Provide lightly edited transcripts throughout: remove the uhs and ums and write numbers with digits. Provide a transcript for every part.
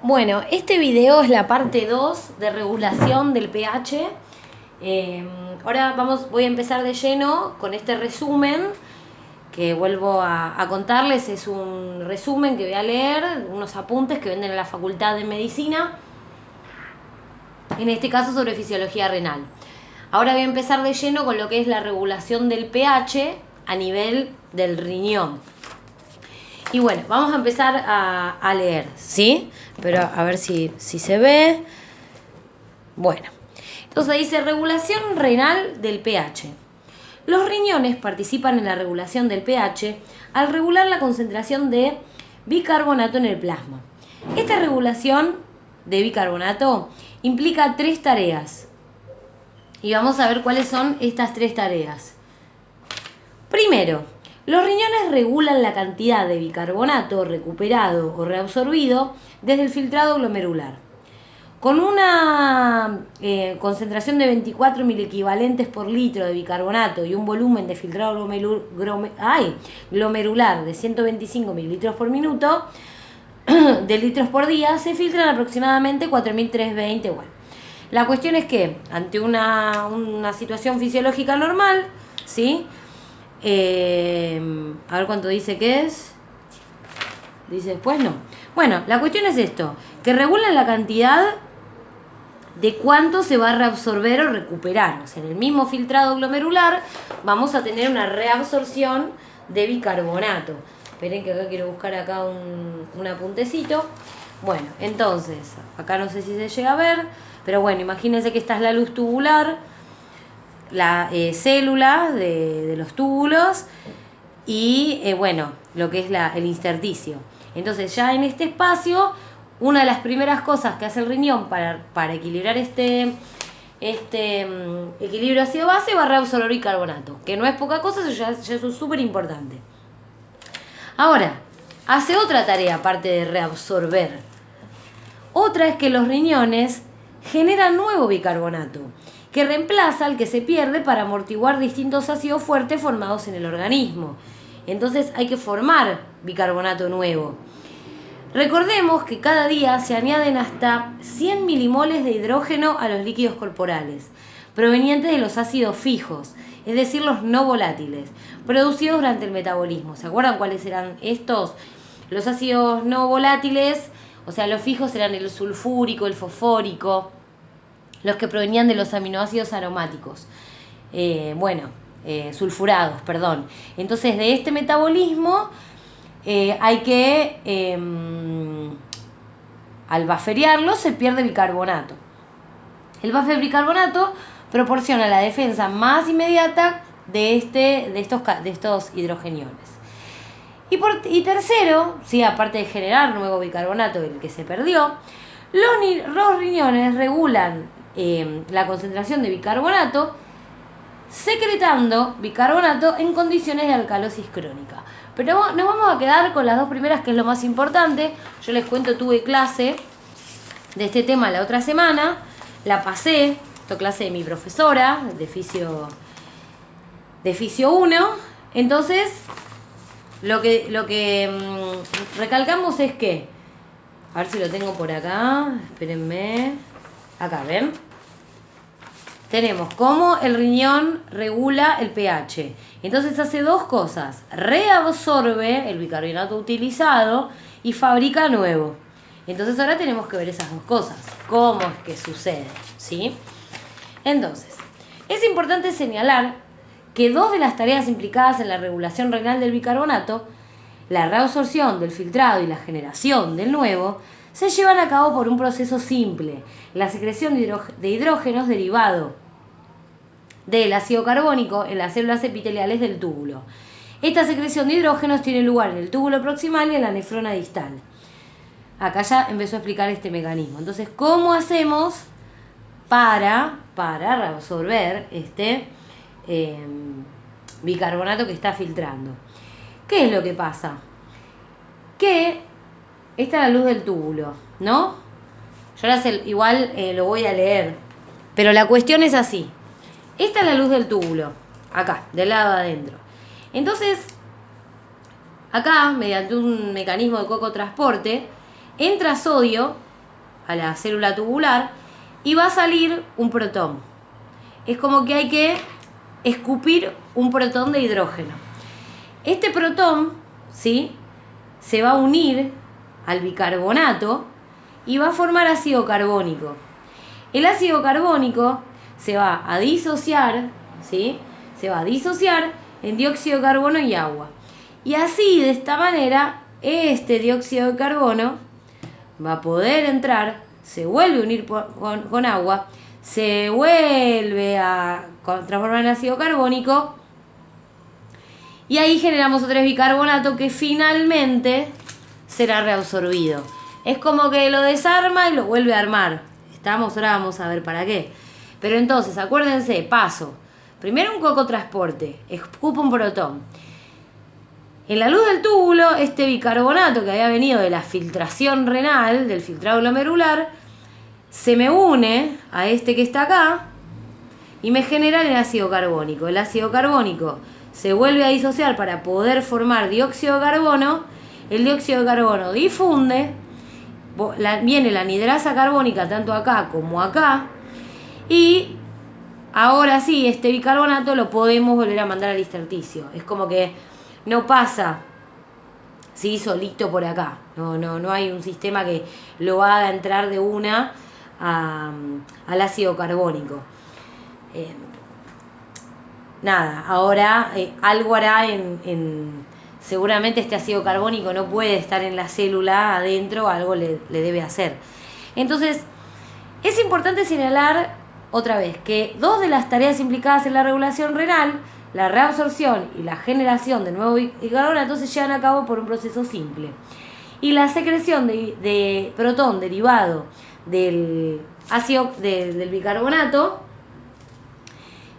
Bueno, este video es la parte 2 de regulación del pH. Ahora voy a empezar de lleno con este resumen que vuelvo a contarles. Es un resumen que voy a leer, unos apuntes que venden en la Facultad de Medicina, en este caso sobre fisiología renal. Ahora voy a empezar de lleno con lo que es la regulación del pH a nivel del riñón. Y bueno, vamos a empezar a leer, ¿sí? Pero a ver si se ve. Bueno, entonces dice regulación renal del pH. Los riñones participan en la regulación del pH al regular la concentración de bicarbonato en el plasma. Esta regulación de bicarbonato implica 3 tareas. Y vamos a ver cuáles son estas 3 tareas. Primero, los riñones regulan la cantidad de bicarbonato recuperado o reabsorbido desde el filtrado glomerular. Con una concentración de 24 miliequivalentes por litro de bicarbonato y un volumen de filtrado glomerular de 125 mililitros por minuto, de litros por día, se filtran aproximadamente 4.320. Bueno, la cuestión es que ante una situación fisiológica normal, ¿sí? A ver cuánto dice que es. Dice después, no. Bueno, la cuestión es esto, que regulan la cantidad de cuánto se va a reabsorber o recuperar. O sea, en el mismo filtrado glomerular vamos a tener una reabsorción de bicarbonato. Esperen que acá quiero buscar acá un apuntecito. Bueno, entonces, acá no sé si se llega a ver, pero bueno, imagínense que esta es la luz tubular, la célula de los túbulos y bueno, lo que es el intersticio. Entonces ya en este espacio, una de las primeras cosas que hace el riñón para equilibrar este equilibrio ácido-base va a reabsorber bicarbonato, que no es poca cosa, eso ya es súper importante. Ahora, hace otra tarea aparte de reabsorber. Otra es que los riñones generan nuevo bicarbonato, que reemplaza al que se pierde para amortiguar distintos ácidos fuertes formados en el organismo. Entonces hay que formar bicarbonato nuevo. Recordemos que cada día se añaden hasta 100 milimoles de hidrógeno a los líquidos corporales, provenientes de los ácidos fijos, es decir, los no volátiles, producidos durante el metabolismo. ¿Se acuerdan cuáles eran estos? Los ácidos no volátiles, o sea, los fijos eran el sulfúrico, el fosfórico, los que provenían de los aminoácidos aromáticos, sulfurados, perdón. Entonces, de este metabolismo hay que, al bufferearlo, se pierde bicarbonato. El buffer bicarbonato proporciona la defensa más inmediata de estos hidrogeniones. Y tercero, ¿sí? Aparte de generar nuevo bicarbonato, el que se perdió, los riñones regulan la concentración de bicarbonato secretando bicarbonato en condiciones de alcalosis crónica. Pero nos vamos a quedar con las 2 primeras, que es lo más importante. Yo les cuento, tuve clase de este tema la otra semana, la pasé, esta clase de mi profesora de fisio 1. Entonces lo que recalcamos es que, a ver si lo tengo por acá, espérenme, acá, ¿ven? Tenemos cómo el riñón regula el pH. Entonces hace 2 cosas. Reabsorbe el bicarbonato utilizado y fabrica nuevo. Entonces ahora tenemos que ver esas 2 cosas. ¿Cómo es que sucede? ¿Sí? Entonces, es importante señalar que 2 de las tareas implicadas en la regulación renal del bicarbonato, la reabsorción del filtrado y la generación del nuevo, se llevan a cabo por un proceso simple, la secreción de hidrógenos derivado del ácido carbónico en las células epiteliales del túbulo. Esta secreción de hidrógenos tiene lugar en el túbulo proximal y en la nefrona distal. Acá ya empezó a explicar este mecanismo. Entonces, ¿cómo hacemos para reabsorber este bicarbonato que está filtrando? ¿Qué es lo que pasa? Que esta es la luz del túbulo, ¿no? Yo ahora igual lo voy a leer, pero la cuestión es así. Esta es la luz del túbulo, acá, del lado de adentro. Entonces, acá, mediante un mecanismo de cocotransporte, entra sodio a la célula tubular y va a salir un protón. Es como que hay que escupir un protón de hidrógeno. Este protón, ¿sí?, se va a unir al bicarbonato y va a formar ácido carbónico. El ácido carbónico se va a disociar, ¿sí?, se va a disociar en dióxido de carbono y agua. Y así, de esta manera, este dióxido de carbono va a poder entrar, se vuelve a unir con agua, se vuelve a transformar en ácido carbónico y ahí generamos otro bicarbonato que finalmente será reabsorbido. Es como que lo desarma y lo vuelve a armar. ¿Estamos? Ahora vamos a ver para qué. Pero entonces, acuérdense, paso. Primero un cocotransporte, escupo un protón. En la luz del túbulo, este bicarbonato que había venido de la filtración renal, del filtrado glomerular, se me une a este que está acá y me genera el ácido carbónico. El ácido carbónico se vuelve a disociar para poder formar dióxido de carbono. El dióxido de carbono difunde, viene la anhidrasa carbónica tanto acá como acá y ahora sí, este bicarbonato lo podemos volver a mandar al intersticio. Es como que no pasa, ¿sí?, solito por acá. No hay un sistema que lo haga entrar de una al ácido carbónico. Ahora algo hará seguramente este ácido carbónico no puede estar en la célula adentro, algo le debe hacer. Entonces, es importante señalar otra vez que dos de las tareas implicadas en la regulación renal, la reabsorción y la generación de nuevo bicarbonato, se llevan a cabo por un proceso simple. Y la secreción de protón derivado del ácido del bicarbonato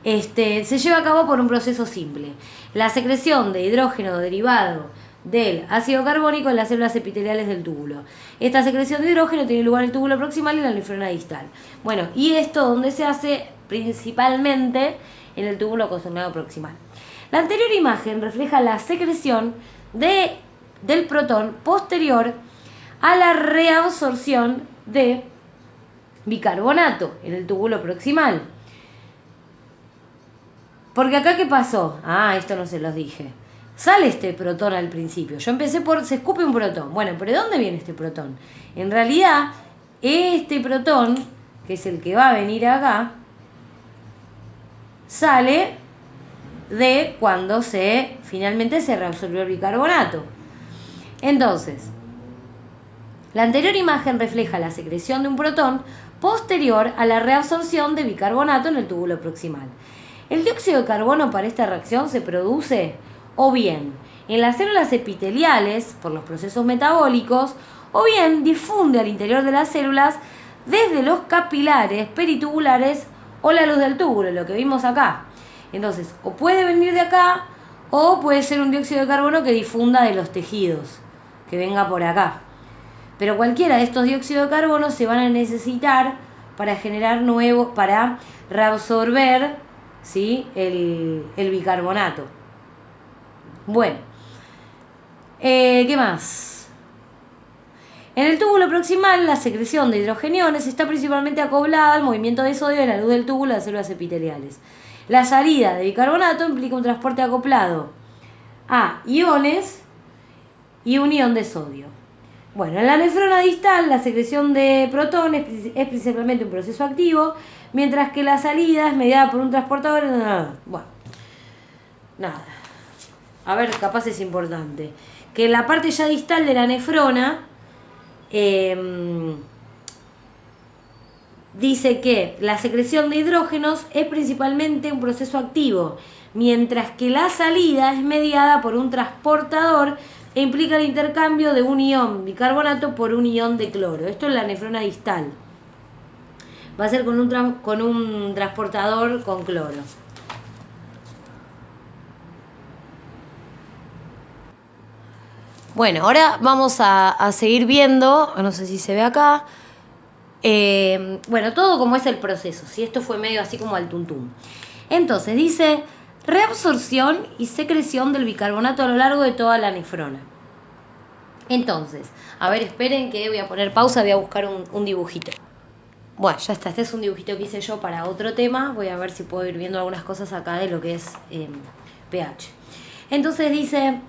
se lleva a cabo por un proceso simple. La secreción de hidrógeno derivado del ácido carbónico en las células epiteliales del túbulo. Esta secreción de hidrógeno tiene lugar en el túbulo proximal y en la nefrona distal. Bueno, y esto donde se hace principalmente en el túbulo consolidado proximal. La anterior imagen refleja la secreción del protón posterior a la reabsorción de bicarbonato en el túbulo proximal. Porque acá, ¿qué pasó? Esto no se los dije. Sale este protón al principio. Yo empecé se escupe un protón. Bueno, ¿pero de dónde viene este protón? En realidad, este protón, que es el que va a venir acá, sale de cuando finalmente se reabsorbió el bicarbonato. Entonces, la anterior imagen refleja la secreción de un protón posterior a la reabsorción de bicarbonato en el túbulo proximal. El dióxido de carbono para esta reacción se produce o bien en las células epiteliales por los procesos metabólicos o bien difunde al interior de las células desde los capilares peritubulares o la luz del túbulo, lo que vimos acá. Entonces, o puede venir de acá o puede ser un dióxido de carbono que difunda de los tejidos, que venga por acá. Pero cualquiera de estos dióxidos de carbono se van a necesitar para generar para reabsorber, ¿sí?, el bicarbonato. Bueno, ¿qué más? En el túbulo proximal, la secreción de hidrogeniones está principalmente acoplada al movimiento de sodio en la luz del túbulo de las células epiteliales. La salida de bicarbonato implica un transporte acoplado a iones y un ion de sodio. Bueno, en la nefrona distal, la secreción de protones es principalmente un proceso activo, mientras que la salida es mediada por un transportador. Bueno, nada. A ver, capaz es importante. Que en la parte ya distal de la nefrona dice que la secreción de hidrógenos es principalmente un proceso activo, mientras que la salida es mediada por un transportador e implica el intercambio de un ion bicarbonato por un ion de cloro. Esto es la nefrona distal. Va a ser con un transportador con cloro. Bueno, ahora vamos a seguir viendo, no sé si se ve acá, bueno, todo como es el proceso, si esto fue medio así como al tuntum. Entonces dice reabsorción y secreción del bicarbonato a lo largo de toda la nefrona. Entonces, a ver, esperen que voy a poner pausa, voy a buscar un dibujito. Bueno, ya está, este es un dibujito que hice yo para otro tema. Voy a ver si puedo ir viendo algunas cosas acá de lo que es pH. Entonces dice,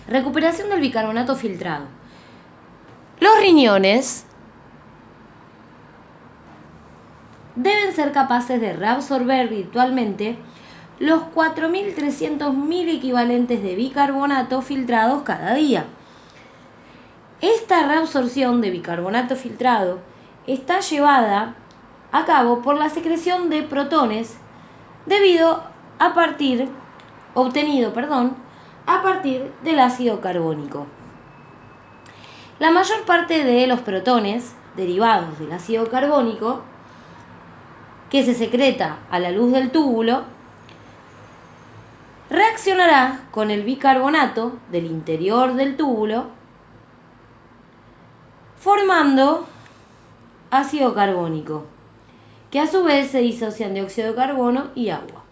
recuperación del bicarbonato filtrado. Los riñones deben ser capaces de reabsorber virtualmente los 4.300.000 equivalentes de bicarbonato filtrados cada día. Esta reabsorción de bicarbonato filtrado está llevada a cabo por la secreción de protones obtenido a partir del ácido carbónico. La mayor parte de los protones derivados del ácido carbónico, que se secreta a la luz del túbulo, reaccionará con el bicarbonato del interior del túbulo, formando ácido carbónico, que a su vez se disocia en dióxido de carbono y agua.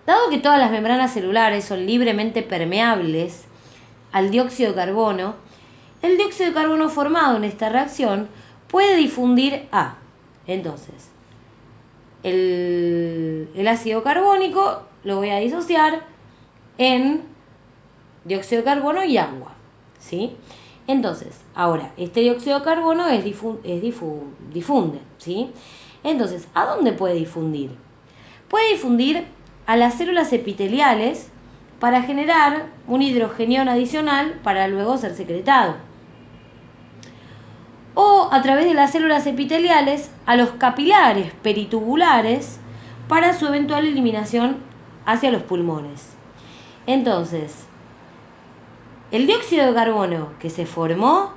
Dado que todas las membranas celulares son libremente permeables al dióxido de carbono, el dióxido de carbono formado en esta reacción puede difundir a, entonces, el ácido carbónico lo voy a disociar en dióxido de carbono y agua, ¿sí? Entonces, ahora, este dióxido de carbono difunde, ¿sí? Entonces, ¿a dónde puede difundir? Puede difundir a las células epiteliales para generar un hidrogenión adicional para luego ser secretado. O a través de las células epiteliales a los capilares peritubulares para su eventual eliminación hacia los pulmones. Entonces, el dióxido de carbono que se formó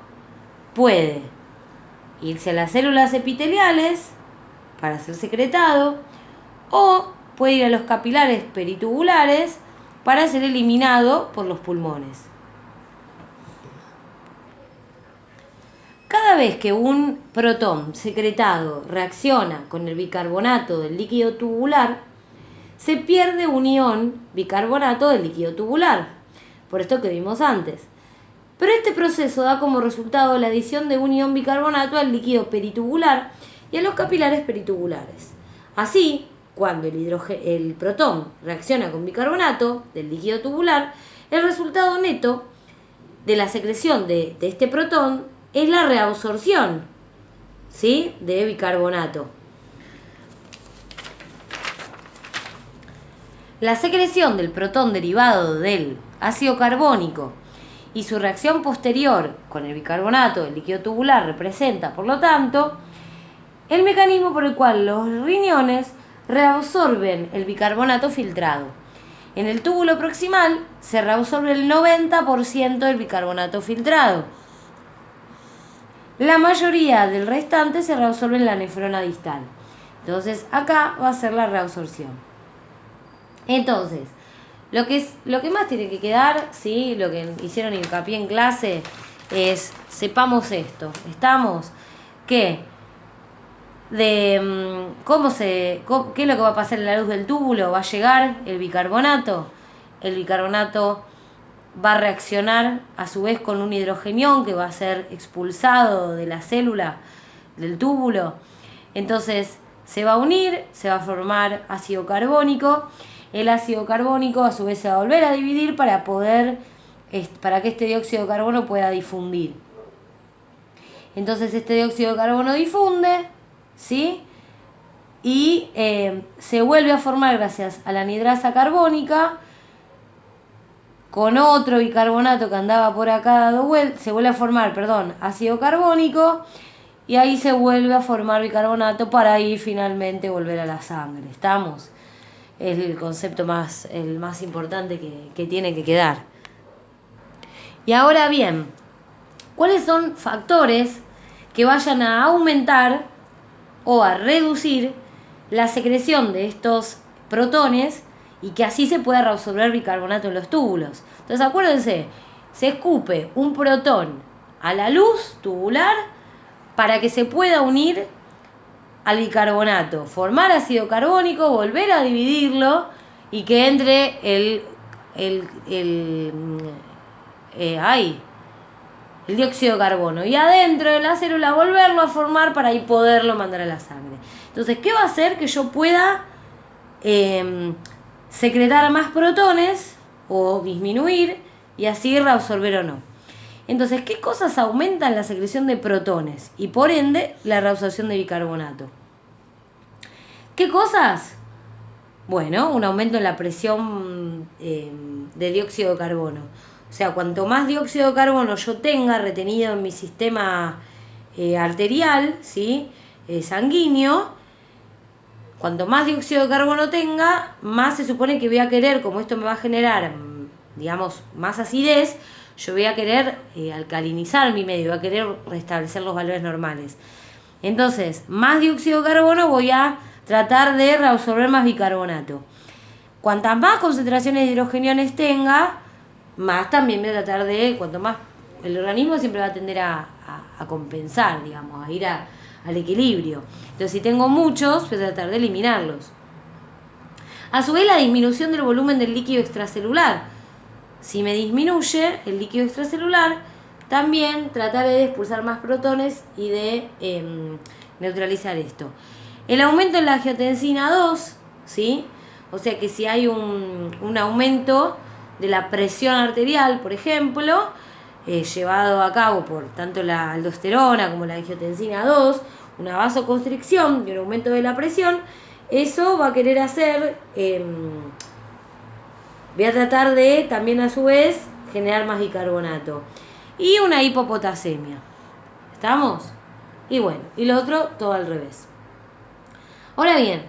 puede irse a las células epiteliales para ser secretado o puede ir a los capilares peritubulares para ser eliminado por los pulmones. Cada vez que un protón secretado reacciona con el bicarbonato del líquido tubular, se pierde un ion bicarbonato del líquido tubular, por esto que vimos antes. Pero este proceso da como resultado la adición de un ion bicarbonato al líquido peritubular y a los capilares peritubulares. Así, cuando el protón reacciona con bicarbonato del líquido tubular, el resultado neto de la secreción de este protón es la reabsorción, ¿sí?, de bicarbonato. La secreción del protón derivado del ácido carbónico y su reacción posterior con el bicarbonato del líquido tubular representa, por lo tanto, el mecanismo por el cual los riñones reabsorben el bicarbonato filtrado. En el túbulo proximal se reabsorbe el 90% del bicarbonato filtrado. La mayoría del restante se reabsorbe en la nefrona distal. Entonces, acá va a ser la reabsorción. Entonces, lo que más tiene que quedar, ¿sí?, lo que hicieron hincapié en clase, es, sepamos esto, estamos, que qué es lo que va a pasar en la luz del túbulo, va a llegar el bicarbonato va a reaccionar a su vez con un hidrogenión que va a ser expulsado de la célula del túbulo, entonces se va a unir, se va a formar ácido carbónico. El ácido carbónico a su vez se va a volver a dividir para que este dióxido de carbono pueda difundir. Entonces este dióxido de carbono difunde, ¿sí?, y se vuelve a formar gracias a la anhidrasa carbónica con otro bicarbonato que andaba por acá dado vuelta, se vuelve a formar, ácido carbónico, y ahí se vuelve a formar bicarbonato para ahí finalmente volver a la sangre. ¿Estamos? Es el concepto el más importante que tiene que quedar. Y ahora bien, ¿cuáles son factores que vayan a aumentar o a reducir la secreción de estos protones y que así se pueda reabsorber bicarbonato en los túbulos? Entonces acuérdense, se escupe un protón a la luz tubular para que se pueda unir al bicarbonato, formar ácido carbónico, volver a dividirlo y que entre el dióxido de carbono. Y adentro de la célula volverlo a formar para ahí poderlo mandar a la sangre. Entonces, ¿qué va a hacer? Que yo pueda secretar más protones o disminuir y así reabsorber o no. Entonces, ¿qué cosas aumentan la secreción de protones y por ende la reabsorción de bicarbonato? ¿Qué cosas? Bueno, un aumento en la presión de dióxido de carbono. O sea, cuanto más dióxido de carbono yo tenga retenido en mi sistema arterial, ¿sí? Sanguíneo, cuanto más dióxido de carbono tenga, más se supone que voy a querer, como esto me va a generar, digamos, más acidez, yo voy a querer alcalinizar mi medio, voy a querer restablecer los valores normales. Entonces, más dióxido de carbono voy a tratar de reabsorber más bicarbonato. Cuantas más concentraciones de hidrogeniones tenga, más también voy a tratar de, cuanto más, el organismo siempre va a tender a compensar, digamos, a ir al equilibrio. Entonces, si tengo muchos, voy a tratar de eliminarlos. A su vez, la disminución del volumen del líquido extracelular. Si me disminuye el líquido extracelular, también trataré de expulsar más protones y de neutralizar esto. El aumento en la angiotensina 2, ¿sí? O sea que si hay un aumento de la presión arterial, por ejemplo, llevado a cabo por tanto la aldosterona como la angiotensina 2, una vasoconstricción y un aumento de la presión, eso va a querer hacer... voy a tratar de también a su vez generar más bicarbonato. Y una hipopotasemia. ¿Estamos? Y bueno, y lo otro todo al revés. Ahora bien,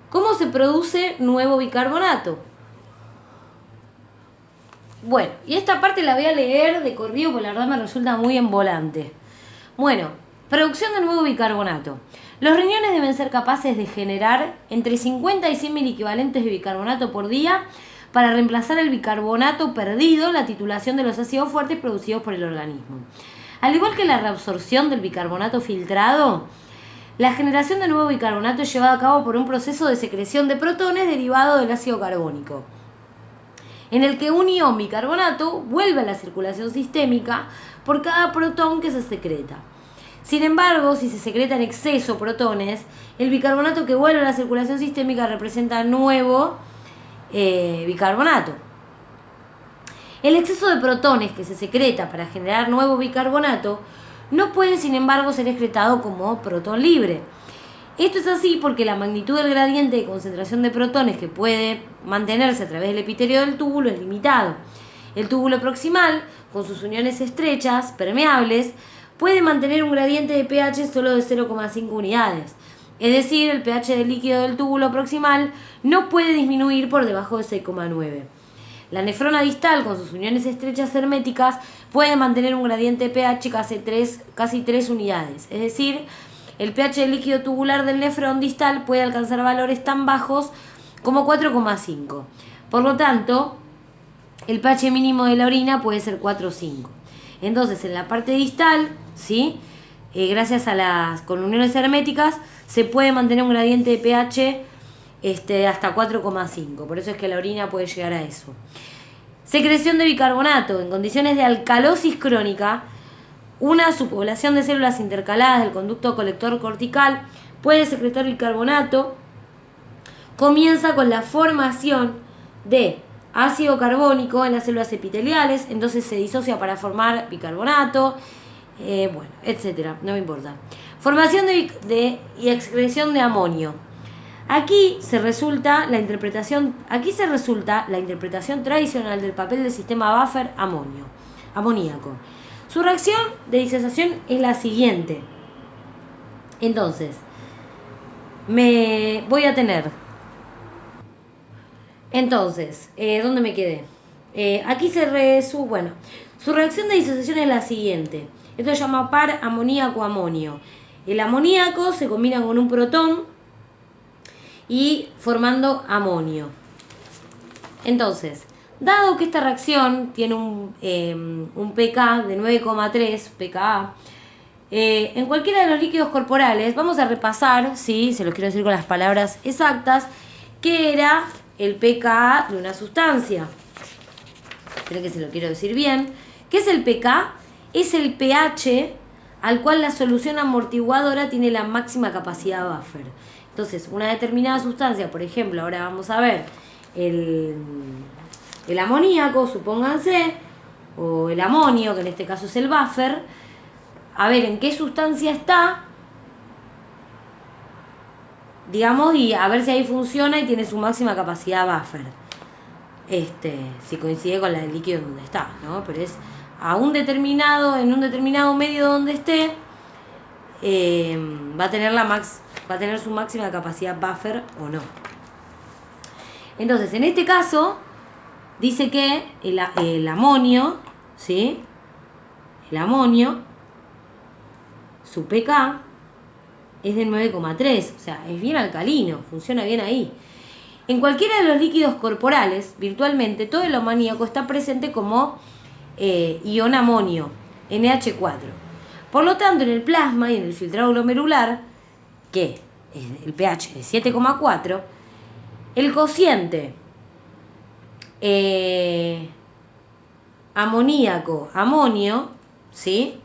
¿cómo se produce nuevo bicarbonato? Bueno, y esta parte la voy a leer de corrido porque la verdad me resulta muy embolante. Bueno, producción de nuevo bicarbonato. Los riñones deben ser capaces de generar entre 50 y 100 mil equivalentes de bicarbonato por día para reemplazar el bicarbonato perdido, la titulación de los ácidos fuertes producidos por el organismo. Al igual que la reabsorción del bicarbonato filtrado, la generación de nuevo bicarbonato es llevada a cabo por un proceso de secreción de protones derivado del ácido carbónico, en el que un ion bicarbonato vuelve a la circulación sistémica por cada protón que se secreta. Sin embargo, si se secreta en exceso protones, el bicarbonato que vuelve a la circulación sistémica representa nuevo bicarbonato. El exceso de protones que se secreta para generar nuevo bicarbonato no puede, sin embargo, ser excretado como protón libre. Esto es así porque la magnitud del gradiente de concentración de protones que puede mantenerse a través del epitelio del túbulo es limitado. El túbulo proximal, con sus uniones estrechas, permeables, puede mantener un gradiente de pH solo de 0,5 unidades. Es decir, el pH del líquido del túbulo proximal no puede disminuir por debajo de 6,9. La nefrona distal, con sus uniones estrechas herméticas, puede mantener un gradiente de pH casi 3 unidades. Es decir, el pH del líquido tubular del nefrón distal puede alcanzar valores tan bajos como 4,5. Por lo tanto, el pH mínimo de la orina puede ser 4,5. Entonces, en la parte distal, ¿sí? Gracias a las con uniones herméticas, se puede mantener un gradiente de pH hasta 4,5. Por eso es que la orina puede llegar a eso. Secreción de bicarbonato. En condiciones de alcalosis crónica, una subpoblación de células intercaladas del conducto colector cortical puede secretar bicarbonato. Comienza con la formación de ácido carbónico en las células epiteliales, entonces se disocia para formar bicarbonato, bueno, etcétera, no me importa. Formación y excreción de amonio. Aquí se resulta la interpretación tradicional del papel del sistema buffer amoníaco. Su reacción de disociación es la siguiente. Entonces, me voy a tener. Entonces, ¿dónde me quedé? Aquí su reacción de disociación es la siguiente. Esto se llama par amoníaco-amonio. El amoníaco se combina con un protón y formando amonio. Entonces, dado que esta reacción tiene un pK de 9,3 pKa, en cualquiera de los líquidos corporales, vamos a repasar, ¿sí? Se los quiero decir con las palabras exactas, qué era el pKa de una sustancia. Creo que se lo quiero decir bien. ¿Qué es el pK? Es el pH al cual la solución amortiguadora tiene la máxima capacidad buffer. Entonces, una determinada sustancia, por ejemplo, ahora vamos a ver el amoníaco, supónganse, o el amonio, que en este caso es el buffer, a ver en qué sustancia está, digamos, y a ver si ahí funciona y tiene su máxima capacidad buffer. Si coincide con la del líquido donde está, ¿no? Pero es en un determinado medio donde esté, va a tener su máxima capacidad buffer o no. Entonces, en este caso, dice que el amonio, ¿sí? El amonio, su pK es de 9,3, o sea, es bien alcalino, funciona bien ahí. En cualquiera de los líquidos corporales, virtualmente, todo el amoníaco está presente como ion amonio, NH4. Por lo tanto, en el plasma y en el filtrado glomerular, que el pH es 7,4, el cociente amoníaco-amonio, ¿sí?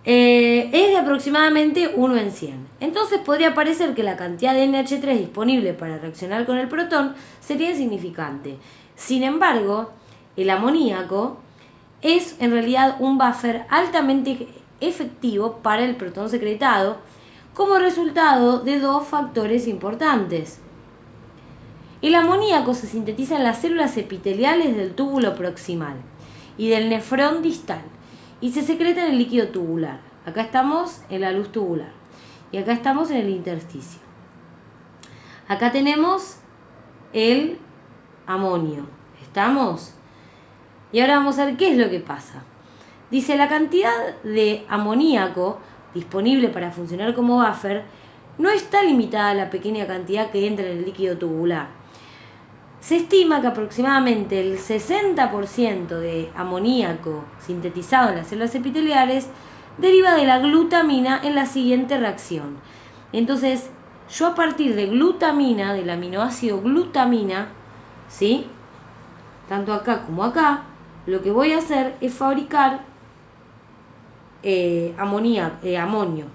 Es de aproximadamente 1 en 100. Entonces podría parecer que la cantidad de NH3 disponible para reaccionar con el protón sería insignificante. Sin embargo, el amoníaco es en realidad un buffer altamente efectivo para el protón secretado como resultado de dos factores importantes. El amoníaco se sintetiza en las células epiteliales del túbulo proximal y del nefrón distal y se secreta en el líquido tubular. Acá estamos en la luz tubular y acá estamos en el intersticio. Acá tenemos el amonio. ¿Estamos? Y ahora vamos a ver qué es lo que pasa. Dice, la cantidad de amoníaco disponible para funcionar como buffer no está limitada a la pequeña cantidad que entra en el líquido tubular. Se estima que aproximadamente el 60% de amoníaco sintetizado en las células epiteliales deriva de la glutamina en la siguiente reacción. Entonces, yo a partir de glutamina, del aminoácido glutamina, ¿sí? Tanto acá como acá, lo que voy a hacer es fabricar amonio.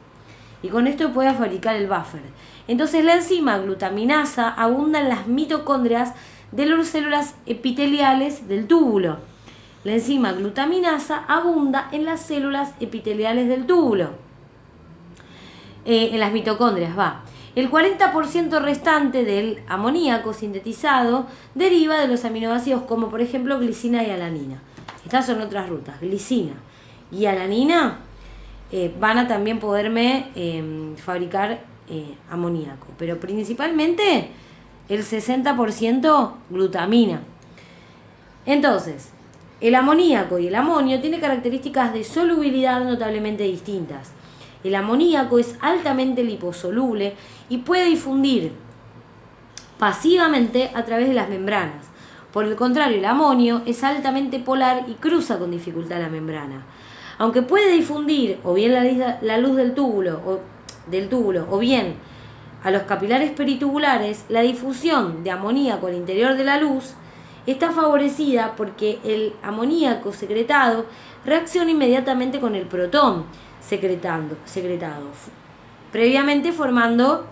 Y con esto voy a fabricar el buffer. Entonces, la enzima glutaminasa abunda en las mitocondrias de las células epiteliales del túbulo. La enzima glutaminasa abunda en las células epiteliales del túbulo. En las mitocondrias va. El 40% restante del amoníaco sintetizado deriva de los aminoácidos como por ejemplo glicina y alanina. Estas son otras rutas. Glicina y alanina van a también poderme fabricar amoníaco. Pero principalmente el 60% glutamina. Entonces, el amoníaco y el amonio tienen características de solubilidad notablemente distintas. El amoníaco es altamente liposoluble y puede difundir pasivamente a través de las membranas. Por el contrario, el amonio es altamente polar y cruza con dificultad la membrana. Aunque puede difundir o bien la luz del túbulo o bien a los capilares peritubulares, la difusión de amoníaco al interior de la luz está favorecida porque el amoníaco secretado reacciona inmediatamente con el protón secretado, previamente formando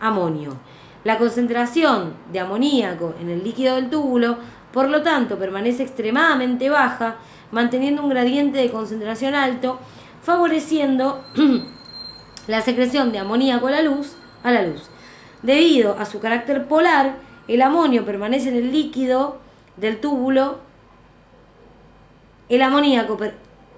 amonio. La concentración de amoníaco en el líquido del túbulo, por lo tanto, permanece extremadamente baja, manteniendo un gradiente de concentración alto, favoreciendo la secreción de amoníaco a la luz. Debido a su carácter polar, el amonio permanece en el líquido del túbulo. El amoníaco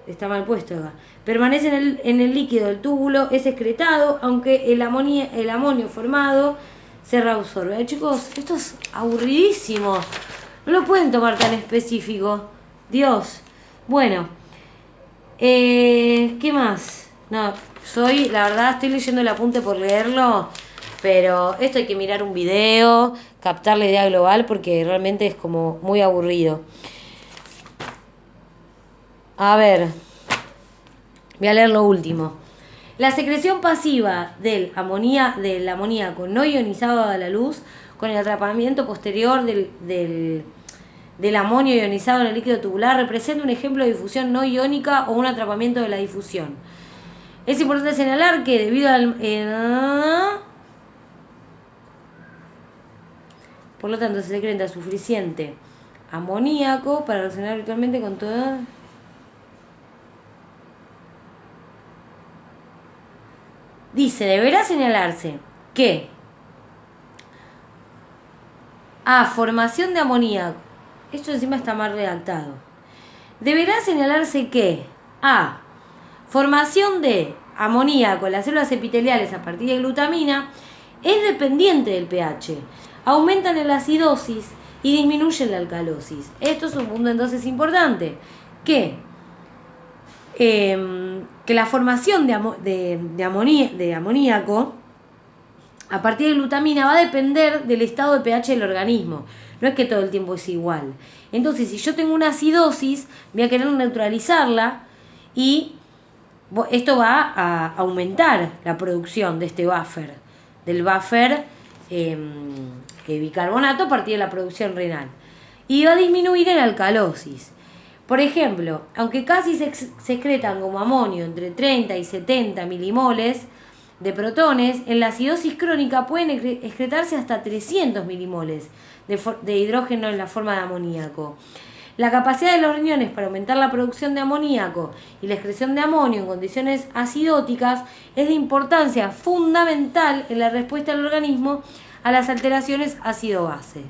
está mal puesto acá. Permanece en el líquido del túbulo, es excretado, aunque el amonio formado se reabsorbe. Chicos, esto es aburridísimo. No lo pueden tomar tan específico. Dios. Bueno. ¿Qué más? No, la verdad, estoy leyendo el apunte por leerlo, pero esto hay que mirar un video, captar la idea global, porque realmente es como muy aburrido. A ver, voy a leer lo último. La secreción pasiva del amoníaco no ionizado a la luz, con el atrapamiento posterior del del amonio ionizado en el líquido tubular representa un ejemplo de difusión no iónica o un atrapamiento de la difusión. Es importante señalar que debido al... por lo tanto, se secreta suficiente amoníaco para reaccionar habitualmente con toda... Dice, deberá señalarse que a formación de amoníaco, esto encima está mal redactado, deberá señalarse que a formación de amoníaco en las células epiteliales a partir de glutamina es dependiente del pH, aumentan en la acidosis y disminuyen la alcalosis. Esto es un punto entonces importante, que la formación de amoníaco a partir de glutamina va a depender del estado de pH del organismo. No es que todo el tiempo es igual. Entonces, si yo tengo una acidosis, voy a querer neutralizarla y esto va a aumentar la producción de este buffer, del buffer bicarbonato a partir de la producción renal. Y va a disminuir en alcalosis. Por ejemplo, aunque casi se excretan como amonio entre 30 y 70 milimoles de protones, en la acidosis crónica pueden excretarse hasta 300 milimoles de hidrógeno en la forma de amoníaco. La capacidad de los riñones para aumentar la producción de amoníaco y la excreción de amonio en condiciones acidóticas es de importancia fundamental en la respuesta del organismo a las alteraciones ácido-base.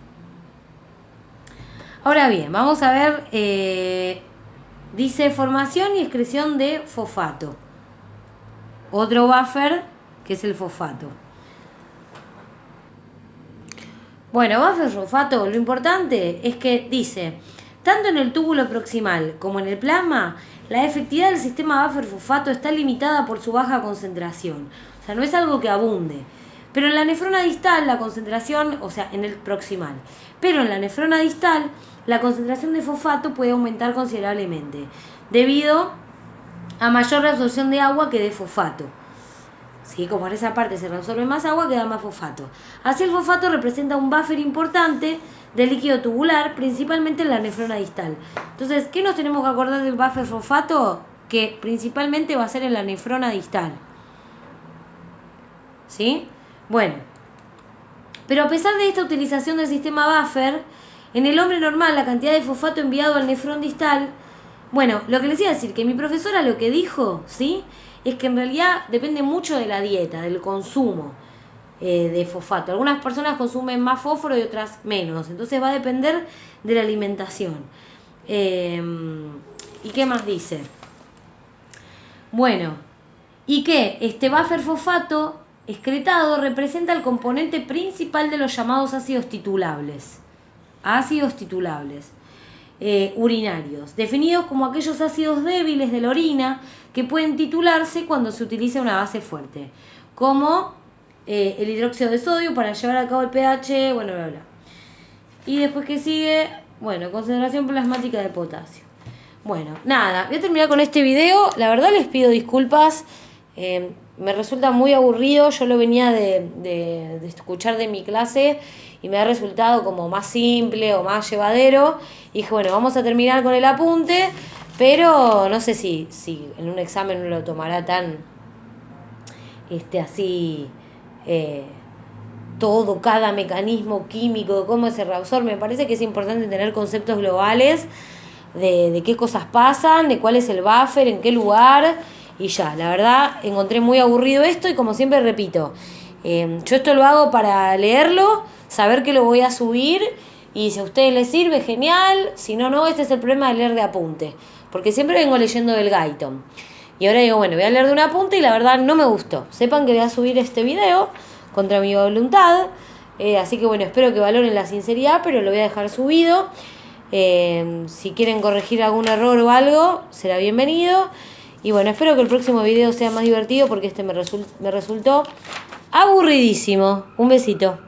Ahora bien, vamos a ver, dice formación y excreción de fosfato. Otro buffer que es el fosfato. Bueno, buffer fosfato, lo importante es que dice, tanto en el túbulo proximal como en el plasma, la efectividad del sistema buffer fosfato está limitada por su baja concentración. O sea, no es algo que abunde. Pero en la nefrona distal la concentración, o sea, en el proximal, pero en la nefrona distal la concentración de fosfato puede aumentar considerablemente debido a mayor reabsorción de agua que de fosfato. ¿Sí? Como en esa parte se reabsorbe más agua, queda más fosfato. Así el fosfato representa un buffer importante del líquido tubular, principalmente en la nefrona distal. Entonces, ¿qué nos tenemos que acordar del buffer fosfato? Que principalmente va a ser en la nefrona distal. ¿Sí? Bueno, pero a pesar de esta utilización del sistema buffer, en el hombre normal la cantidad de fosfato enviado al nefrón distal, bueno, lo que les iba a decir, que mi profesora lo que dijo, ¿sí? Es que en realidad depende mucho de la dieta, del consumo de fosfato. Algunas personas consumen más fósforo y otras menos, entonces va a depender de la alimentación. ¿Y qué más dice? Bueno, y que este buffer fosfato excretado representa el componente principal de los llamados ácidos titulables. Ácidos titulables urinarios, definidos como aquellos ácidos débiles de la orina que pueden titularse cuando se utiliza una base fuerte, como el hidróxido de sodio para llevar a cabo el pH, bueno, bla, bla. Y después que sigue, bueno, concentración plasmática de potasio. Bueno, nada, voy a terminar con este video. La verdad les pido disculpas. Me resulta muy aburrido, yo lo venía de escuchar de mi clase y me ha resultado como más simple o más llevadero. Y dije, bueno, vamos a terminar con el apunte, pero no sé si en un examen uno lo tomará tan así todo, cada mecanismo químico, cómo se reabsorbe. Me parece que es importante tener conceptos globales de qué cosas pasan, de cuál es el buffer, en qué lugar. Y ya, la verdad, encontré muy aburrido esto y como siempre repito, yo esto lo hago para leerlo, saber que lo voy a subir y si a ustedes les sirve, genial. Si no, no, este es el problema de leer de apunte, porque siempre vengo leyendo del Guyton. Y ahora digo, bueno, voy a leer de un apunte y la verdad no me gustó. Sepan que voy a subir este video contra mi voluntad, así que bueno, espero que valoren la sinceridad, pero lo voy a dejar subido. Si quieren corregir algún error o algo, será bienvenido. Y bueno, espero que el próximo video sea más divertido porque este me resultó aburridísimo. Un besito.